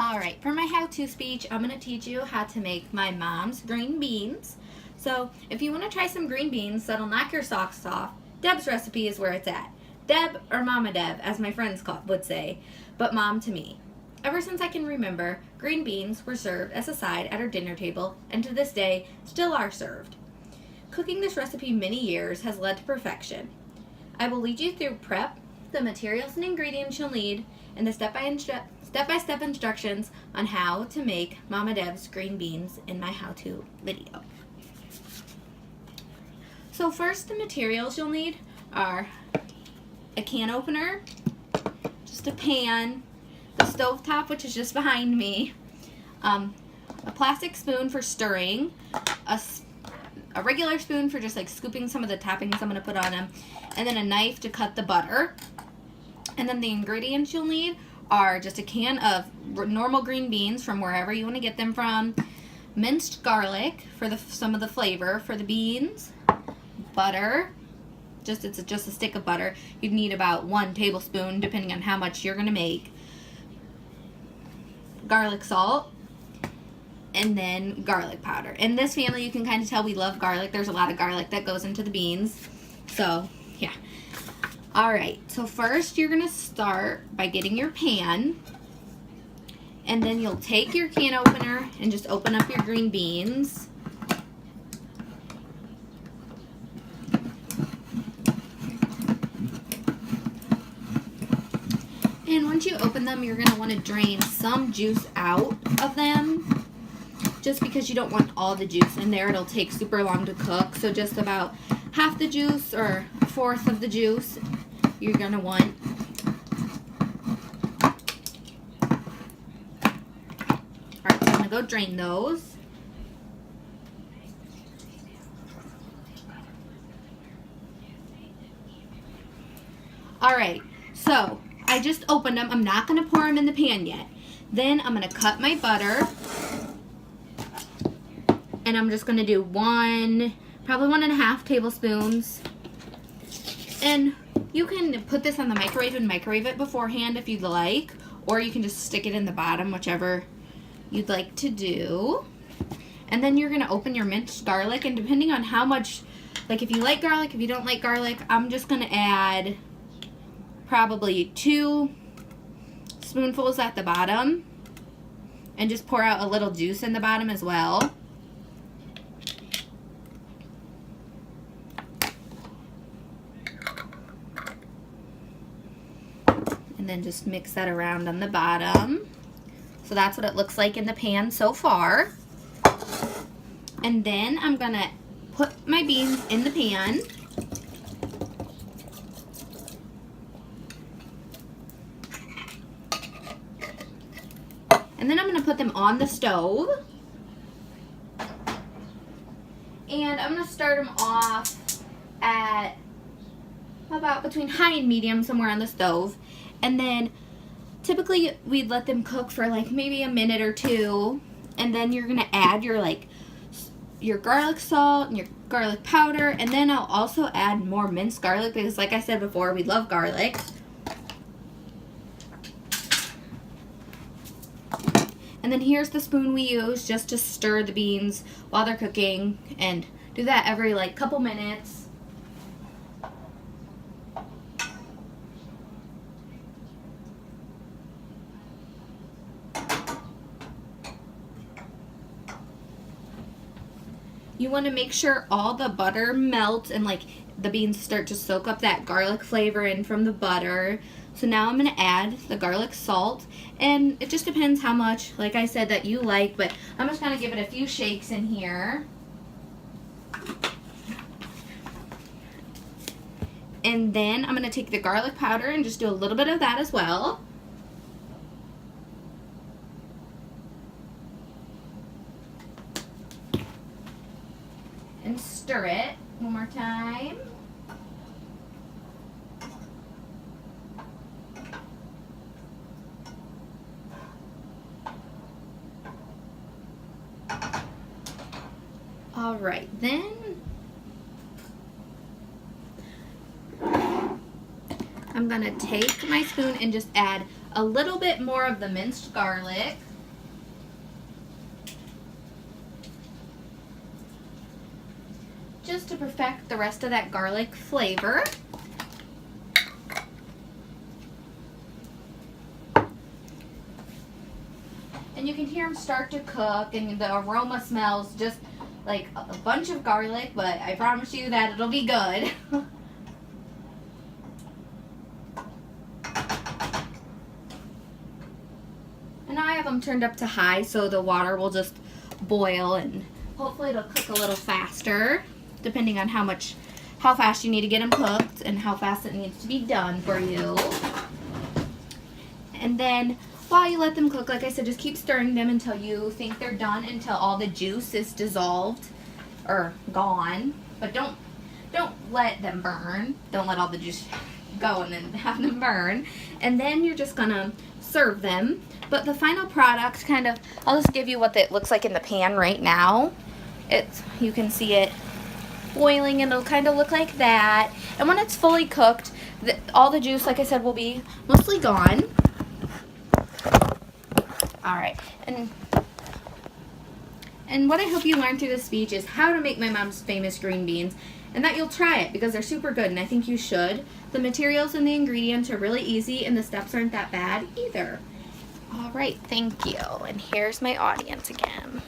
Alright, for my how-to speech, I'm going to teach you how to make my mom's green beans. So, if you want to try some green beans that'll knock your socks off, Deb's recipe is where it's at. Deb, or Mama Deb, as my friends would say, but Mom to me. Ever since I can remember, green beans were served as a side at our dinner table, and to this day, still are served. Cooking this recipe many years has led to perfection. I will lead you through prep, the materials and ingredients you'll need, and the step-by-step instructions on how to make Mama Deb's green beans in my how-to video. So first, the materials you'll need are a can opener, just a pan, the stovetop, which is just behind me, a plastic spoon for stirring, a regular spoon for just like scooping some of the toppings I'm going to put on them, and then a knife to cut the butter. And then the ingredients you'll need are just a can of normal green beans from wherever you want to get them from, minced garlic for some of the flavor for the beans, butter, it's just a stick of butter. You'd need about 1 tablespoon depending on how much you're going to make, garlic salt, and then garlic powder. In this family, you can kind of tell we love garlic. There's a lot of garlic that goes into the beans. So, yeah. Alright, so first you're going to start by getting your pan. And then you'll take your can opener and just open up your green beans. And once you open them, you're going to want to drain some juice out of them. Just because you don't want all the juice in there. It'll take super long to cook. So just about half the juice or a fourth of the juice you're going to want. Alright, so I'm going to go drain those. Alright, so I just opened them. I'm not going to pour them in the pan yet. Then I'm going to cut my butter. And I'm just going to do probably 1.5 tablespoons. And you can put this on the microwave and microwave it beforehand if you'd like. Or you can just stick it in the bottom, whichever you'd like to do. And then you're going to open your minced garlic. And depending on how much, like if you like garlic, if you don't like garlic, I'm just going to add probably 2 spoonfuls at the bottom. And just pour out a little juice in the bottom as well. And then just mix that around on the bottom. So that's what it looks like in the pan so far. And then I'm going to put my beans in the pan. And then I'm going to put them on the stove. And I'm going to start them off at about between high and medium, somewhere on the stove. And then typically we'd let them cook for like maybe a minute or 2. And then you're going to add your garlic salt and your garlic powder. And then I'll also add more minced garlic because like I said before, we love garlic. And then here's the spoon we use just to stir the beans while they're cooking. And do that every like couple minutes. You want to make sure all the butter melts and like the beans start to soak up that garlic flavor in from the butter. So now I'm going to add the garlic salt, and it just depends how much, like I said, that you like, but I'm just going to give it a few shakes in here. And then I'm going to take the garlic powder and just do a little bit of that as well. And stir it one more time. All right, then I'm going to take my spoon and just add a little bit more of the minced garlic. just to perfect the rest of that garlic flavor. And you can hear them start to cook, and the aroma smells just like a bunch of garlic, but I promise you that it'll be good. And I have them turned up to high so the water will just boil, and hopefully it'll cook a little faster, depending on how fast you need to get them cooked and how fast it needs to be done for you. And then while you let them cook, like I said, just keep stirring them until you think they're done, until all the juice is dissolved or gone. But don't let them burn. Don't let all the juice go and then have them burn. And then you're just gonna serve them. But the final product, I'll just give you what it looks like in the pan right now. You can see it boiling, and it'll kind of look like that. And when it's fully cooked, all the juice, like I said, will be mostly gone. Alright, and what I hope you learned through this speech is how to make my mom's famous green beans, and that you'll try it because they're super good, and I think you should. The materials and the ingredients are really easy, and the steps aren't that bad either. Alright, thank you. And here's my audience again.